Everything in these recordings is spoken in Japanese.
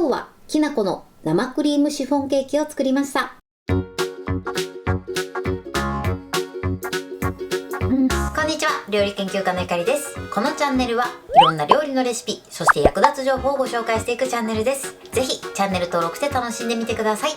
今日はきなこの生クリームシフォンケーキを作りました。こんにちは、料理研究家のゆかりです。このチャンネルはいろんな料理のレシピ、そして役立つ情報をご紹介していくチャンネルです。ぜひチャンネル登録して楽しんでみてください。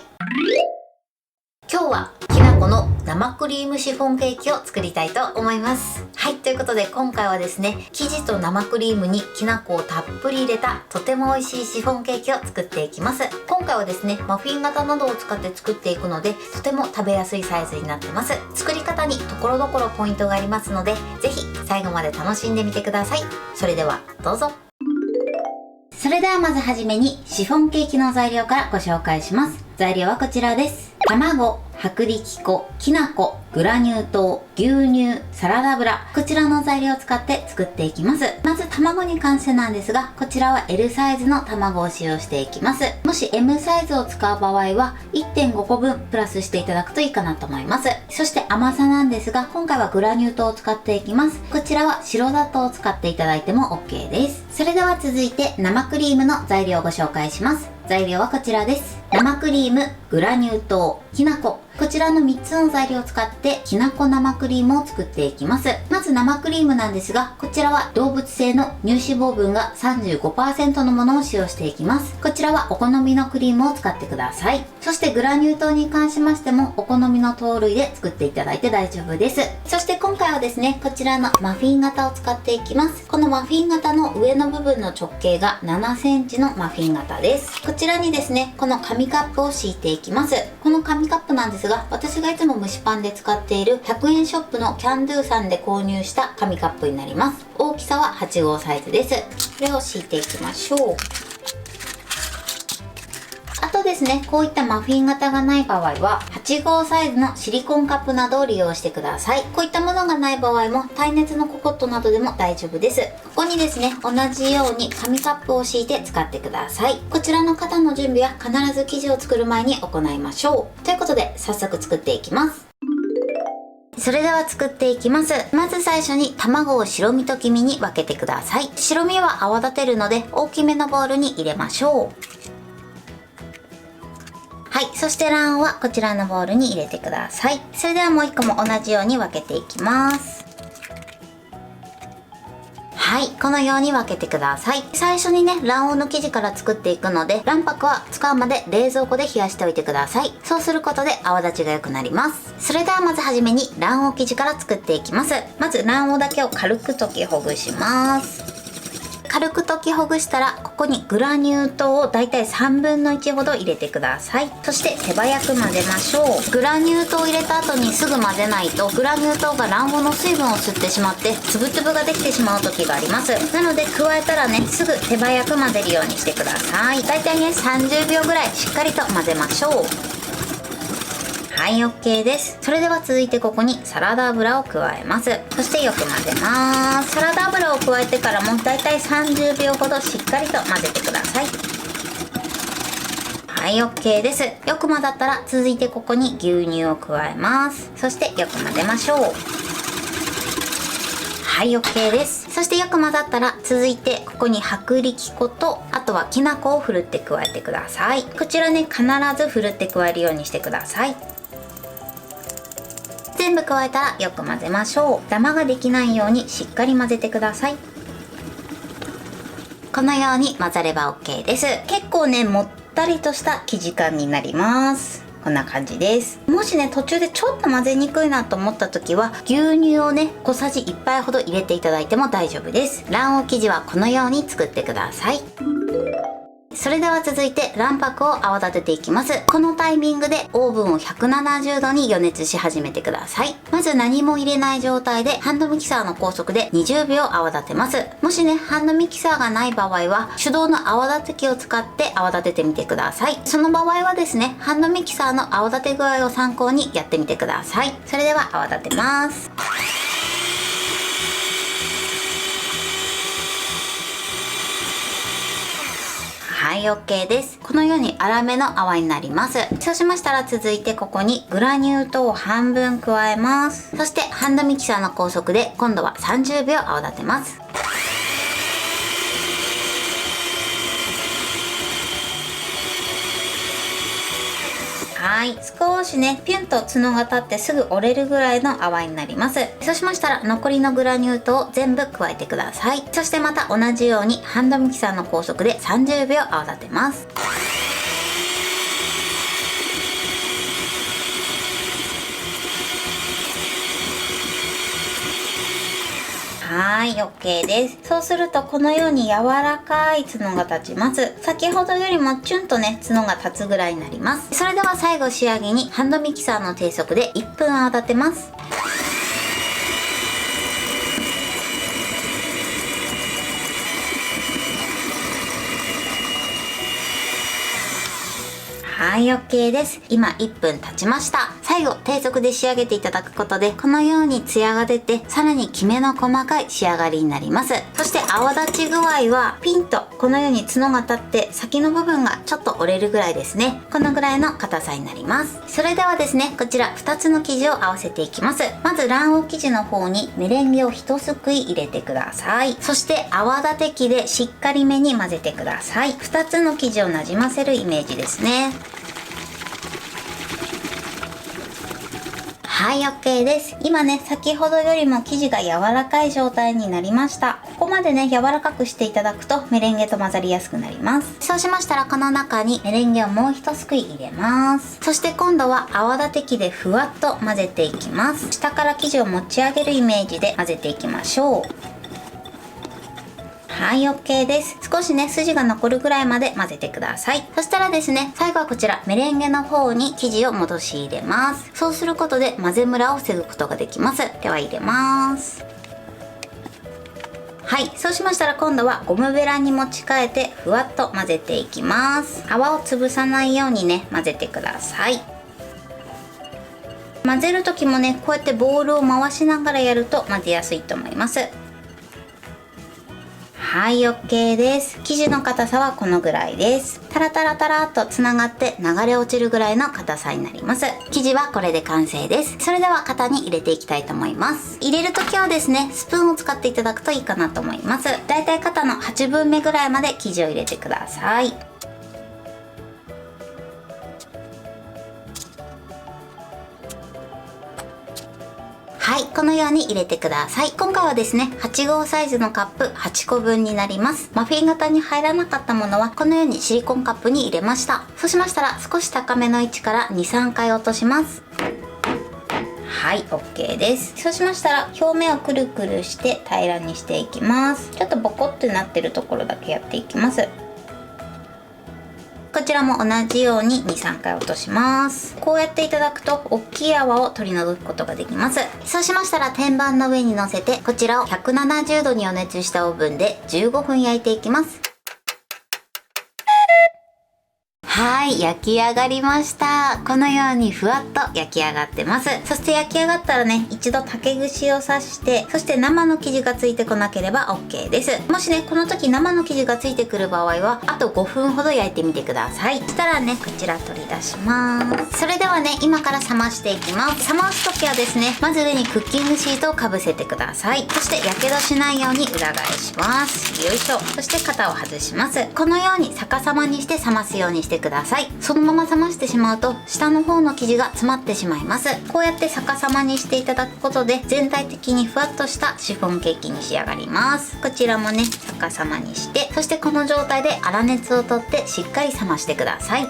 今日はきなこの生クリームシフォンケーキを作りたいと思います。はい、ということで今回はですね、生地と生クリームにきな粉をたっぷり入れたとても美味しいシフォンケーキを作っていきます。今回はですね、マフィン型などを使って作っていくので、とても食べやすいサイズになってます。作り方にところどころポイントがありますので、ぜひ最後まで楽しんでみてください。それではどうぞ。それではまずはじめにシフォンケーキの材料からご紹介します。材料はこちらです。卵、薄力粉、きな粉、グラニュー糖、牛乳、サラダ油、こちらの材料を使って作っていきます。まず卵に関してなんですが、こちらは L サイズの卵を使用していきます。もし M サイズを使う場合は 1.5 個分プラスしていただくといいかなと思います。そして甘さなんですが、今回はグラニュー糖を使っていきます。こちらは白砂糖を使っていただいても OK です。それでは続いて生クリームの材料をご紹介します。材料はこちらです。生クリーム、グラニュー糖、きな粉、こちらの3つの材料を使ってきなこ生クリームを作っていきます。まず生クリームなんですが、こちらは動物性の乳脂肪分が 35% のものを使用していきます。こちらはお好みのクリームを使ってください。そしてグラニュー糖に関しましてもお好みの糖類で作っていただいて大丈夫です。そして今回はですね、こちらのマフィン型を使っていきます。このマフィン型の上の部分の直径が7センチのマフィン型です。こちらにですね、この紙カップを敷いていきます。この紙カップなんですが、私がいつも蒸しパンで使っている100円ショップのキャンドゥさんで購入した紙カップになります。大きさは8号サイズです。これを敷いていきましょう。あとですね、こういったマフィン型がない場合は8号サイズのシリコンカップなどを利用してください。こういったものがない場合も耐熱のココットなどでも大丈夫です。ここにですね、同じように紙カップを敷いて使ってください。こちらの方の準備は必ず生地を作る前に行いましょう。ということで早速作っていきます。それでは作っていきます。まず最初に卵を白身と黄身に分けてください。白身は泡立てるので大きめのボウルに入れましょう。はい、そして卵黄はこちらのボウルに入れてください。それではもう1個も同じように分けていきます。はい、このように分けてください。最初にね、卵黄の生地から作っていくので、卵白は使うまで冷蔵庫で冷やしておいてください。そうすることで泡立ちが良くなります。それではまずはじめに卵黄生地から作っていきます。まず卵黄だけを軽く溶きほぐします。軽く溶きほぐしたら、ここにグラニュー糖をだいたい1/3ほど入れてください。そして手早く混ぜましょう。グラニュー糖を入れた後にすぐ混ぜないと、グラニュー糖が卵黄の水分を吸ってしまって粒々ができてしまう時があります。なので加えたらね、すぐ手早く混ぜるようにしてください。だいたいね、30秒ぐらいしっかりと混ぜましょう。はい、 OK です。それでは続いてここにサラダ油を加えます。そしてよく混ぜます。サラダ油を加えてからもだいたい30秒ほどしっかりと混ぜてください。はい、 OK です。よく混ざったら続いてここに牛乳を加えます。そしてよく混ぜましょう。はい、 OK です。そしてよく混ざったら続いてここに薄力粉と、あとはきな粉をふるって加えてください。こちらね、必ずふるって加えるようにしてください。全部加えたらよく混ぜましょう。ダマができないようにしっかり混ぜてください。このように混ざれば OK です。結構ね、もったりとした生地感になります。こんな感じです。もしね、途中でちょっと混ぜにくいなと思った時は、牛乳をね、小さじ1杯ほど入れていただいても大丈夫です。卵黄生地はこのように作ってください。それでは続いて卵白を泡立てていきます。このタイミングでオーブンを170度に予熱し始めてください。まず何も入れない状態でハンドミキサーの高速で20秒泡立てます。もしね、ハンドミキサーがない場合は手動の泡立て器を使って泡立ててみてください。その場合はですね、ハンドミキサーの泡立て具合を参考にやってみてください。それでは泡立てます。はい、 OK です。このように粗めの泡になります。そうしましたら続いてここにグラニュー糖を半分加えます。そしてハンドミキサーの高速で今度は30秒泡立てます。はい、少しねピュンと角が立ってすぐ折れるぐらいの泡になります。そうしましたら残りのグラニュー糖を全部加えてください。そしてまた同じようにハンドミキサーの高速で30秒泡立てます。はい、OK です。そうするとこのように柔らかい角が立ちます。先ほどよりもチュンとね角が立つぐらいになります。それでは最後仕上げにハンドミキサーの低速で1分泡立てます。はい、OK です。今1分経ちました。最後低速で仕上げていただくことでこのようにツヤが出てさらにきめの細かい仕上がりになります。そして泡立ち具合はピンとこのように角が立って先の部分がちょっと折れるぐらいですね。このぐらいの硬さになります。それではですね、こちら2つの生地を合わせていきます。まず卵黄生地の方にメレンゲを1すくい入れてください。そして泡立て器でしっかりめに混ぜてください。2つの生地をなじませるイメージですね。はい、OK です。今ね、先ほどよりも生地が柔らかい状態になりました。ここまでね、柔らかくしていただくとメレンゲと混ざりやすくなります。そうしましたらこの中にメレンゲをもう一すくい入れます。そして今度は泡立て器でふわっと混ぜていきます。下から生地を持ち上げるイメージで混ぜていきましょう。はい、OK です。少しね、筋が残るぐらいまで混ぜてください。そしたらですね、最後はこちら、メレンゲの方に生地を戻し入れます。そうすることで混ぜムラを防ぐことができます。では入れます。はい、そうしましたら今度はゴムベラに持ち替えてふわっと混ぜていきます。泡を潰さないようにね、混ぜてください。混ぜる時もね、こうやってボウルを回しながらやると混ぜやすいと思います。はい、OK です。生地の硬さはこのぐらいです。タラタラタラっとつながって流れ落ちるぐらいの硬さになります。生地はこれで完成です。それでは型に入れていきたいと思います。入れる時はですね、スプーンを使っていただくといいかなと思います。だいたい型の8分目ぐらいまで生地を入れてください。はい、このように入れてください。今回はですね、8号サイズのカップ8個分になります。マフィン型に入らなかったものはこのようにシリコンカップに入れました。そうしましたら少し高めの位置から2、3回落とします。はい、OK です。そうしましたら表面をくるくるして平らにしていきます。ちょっとボコってなってるところだけやっていきます。こちらも同じように 2,3 回落とします。こうやっていただくと大きい泡を取り除くことができます。そうしましたら天板の上に乗せてこちらを170度に予熱したオーブンで15分焼いていきます。はい、焼き上がりました。このようにふわっと焼き上がってます。そして焼き上がったらね、一度竹串を刺して、そして生の生地がついてこなければ OK です。もしね、この時生の生地がついてくる場合は、あと5分ほど焼いてみてください。そしたらね、こちら取り出します。それではね、今から冷ましていきます。冷ます時はですね、まず上にクッキングシートをかぶせてください。そして火傷しないように裏返します。よいしょ。そして型を外します。このように逆さまにして冷ますようにしてください。そのまま冷ましてしまうと下の方の生地が詰まってしまいます。こうやって逆さまにしていただくことで全体的にふわっとしたシフォンケーキに仕上がります。こちらもね、逆さまにして、そしてこの状態で粗熱を取ってしっかり冷ましてください。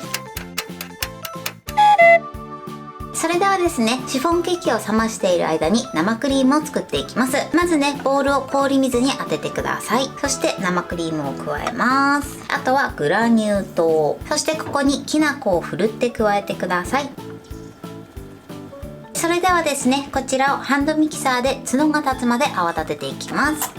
それではですね、シフォンケーキを冷ましている間に生クリームを作っていきます。まずね、ボウルを氷水に当ててください。そして生クリームを加えます。あとはグラニュー糖、そしてここにきな粉をふるって加えてください。それではですね、こちらをハンドミキサーで角が立つまで泡立てていきます。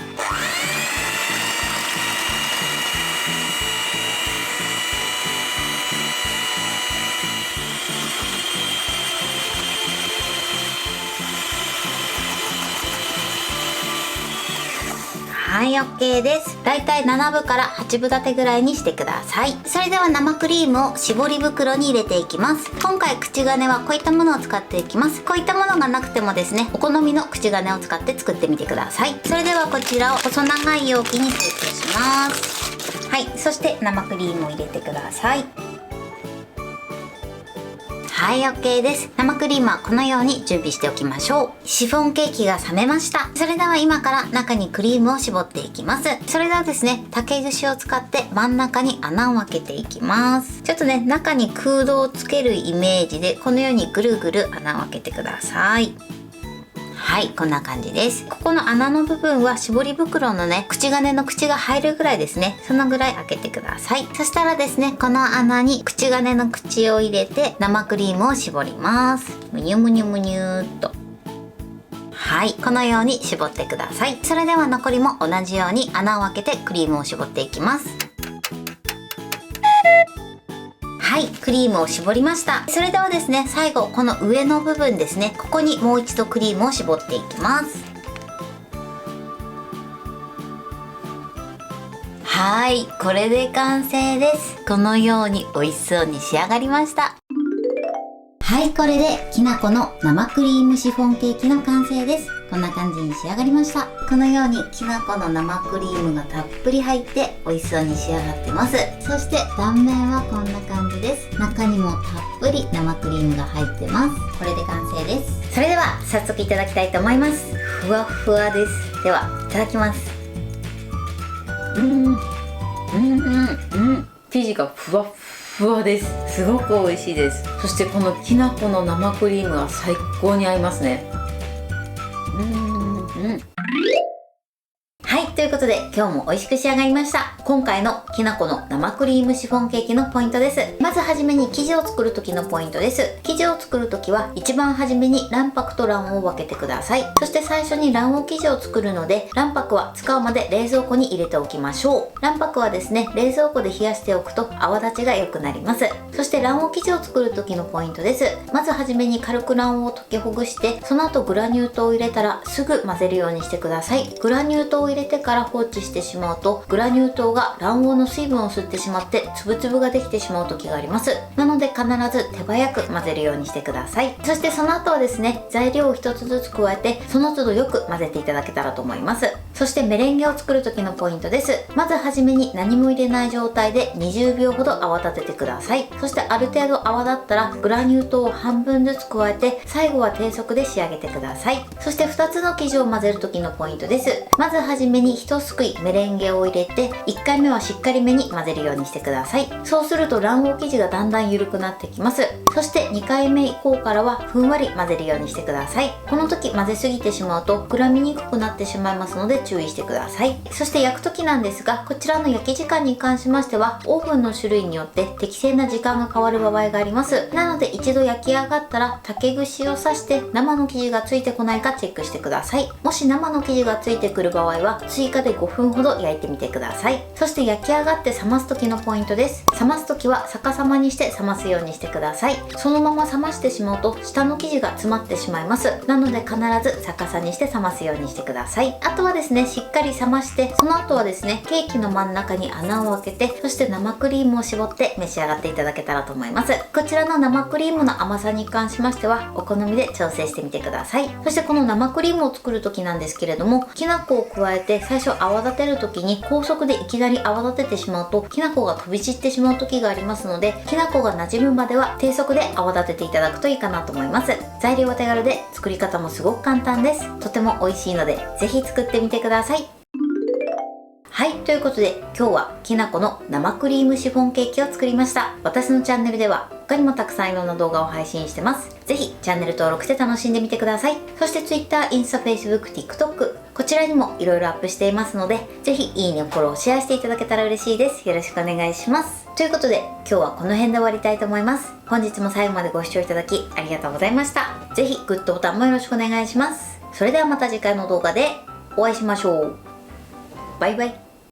はい、OK です。だいたい7分から8分立てぐらいにしてください。それでは生クリームを絞り袋に入れていきます。今回口金はこういったものを使っていきます。こういったものがなくてもですね、お好みの口金を使って作ってみてください。それではこちらを細長い容器にセットします。はい、そして生クリームを入れてください。はい、OK です。生クリームはこのように準備しておきましょう。シフォンケーキが冷めました。それでは今から中にクリームを絞っていきます。それではですね、竹串を使って真ん中に穴を開けていきます。ちょっとね、中に空洞をつけるイメージでこのようにぐるぐる穴を開けてください。はい、こんな感じです。ここの穴の部分は絞り袋のね、口金の口が入るぐらいですね。そのぐらい開けてください。そしたらですね、この穴に口金の口を入れて生クリームを絞ります。むにゅむにゅむにゅーっと。はい、このように絞ってください。それでは残りも同じように穴を開けてクリームを絞っていきます。はい、クリームを絞りました。それではですね、最後この上の部分ですね、ここにもう一度クリームを絞っていきます。はい、これで完成です。このように美味しそうに仕上がりました。はい、これできなこの生クリームシフォンケーキの完成です。こんな感じに仕上がりました。このようにきなこの生クリームがたっぷり入って美味しそうに仕上がってます。そして断面はこんな感じです。中にもたっぷり生クリームが入ってます。これで完成です。それでは早速いただきたいと思います。ふわふわです。ではいただきます。生地がふわふわです。すごく美味しいです。そしてこのきなこの生クリームが最高に合いますね。はい、ということで今日も美味しく仕上がりました。今回のきなこの生クリームシフォンケーキのポイントです。まずはじめに生地を作る時のポイントです。生地を作る時は一番はじめに卵白と卵黄を分けてください。そして最初に卵黄生地を作るので、卵白は使うまで冷蔵庫に入れておきましょう。卵白はですね、冷蔵庫で冷やしておくと泡立ちが良くなります。そして卵黄生地を作る時のポイントです。まずはじめに軽く卵黄を溶きほぐして、その後グラニュー糖を入れたらすぐ混ぜるようにしてください。グラニュー糖を入れてから放置してしまうと、グラニュー糖が卵黄の水分を吸ってしまってつぶつぶができてしまう時があります。なので必ず手早く混ぜるようにしてください。そしてその後はですね、材料を一つずつ加えてその都度よく混ぜていただけたらと思います。そしてメレンゲを作る時のポイントです。まずはじめに何も入れない状態で20秒ほど泡立ててください。そしてある程度泡立ったらグラニュー糖を半分ずつ加えて、最後は低速で仕上げてください。そして2つの生地を混ぜる時のポイントです。まずはじめに1すくいメレンゲを入れて、1回目はしっかりめに混ぜるようにしてください。そうすると卵黄生地がだんだん緩くなってきます。そして2回目以降からはふんわり混ぜるようにしてください。この時混ぜすぎてしまうと膨らみにくくなってしまいますので注意してください。そして焼く時なんですが、こちらの焼き時間に関しましてはオーブンの種類によって適正な時間が変わる場合があります。なので一度焼き上がったら竹串を刺して生の生地がついてこないかチェックしてください。もし生の生地がついてくる場合は追加で5分ほど焼いてみてください。そして焼き上がって冷ます時のポイントです。冷ます時は逆さまにして冷ますようにしてください。そのまま冷ましてしまうと下の生地が詰まってしまいます。なので必ず逆さにして冷ますようにしてください。あとはですね、しっかり冷まして、その後はですね、ケーキの真ん中に穴を開けて、そして生クリームを絞って召し上がっていただけたらと思います。こちらの生クリームの甘さに関しましてはお好みで調整してみてください。そしてこの生クリームを作る時なんですけれども、きな粉を加えて最初泡立てる時に高速でいきなり泡立ててしまうときな粉が飛び散ってしまう時がありますので、きな粉が馴染むまでは低速で泡立てていただくといいかなと思います。材料は手軽で作り方もすごく簡単です。とても美味しいのでぜひ作ってみてください。はい、ということで今日はきなこの生クリームシフォンケーキを作りました。私のチャンネルでは他にもたくさんいろんな動画を配信してます。ぜひチャンネル登録して楽しんでみてください。そして Twitter、インスタ、Facebook、TikTok こちらにもいろいろアップしていますので、ぜひいいね、フォロー、シェアしていただけたら嬉しいです。よろしくお願いします。ということで今日はこの辺で終わりたいと思います。本日も最後までご視聴いただきありがとうございました。ぜひグッドボタンもよろしくお願いします。それではまた次回の動画でお会いしましょう。バイバイ。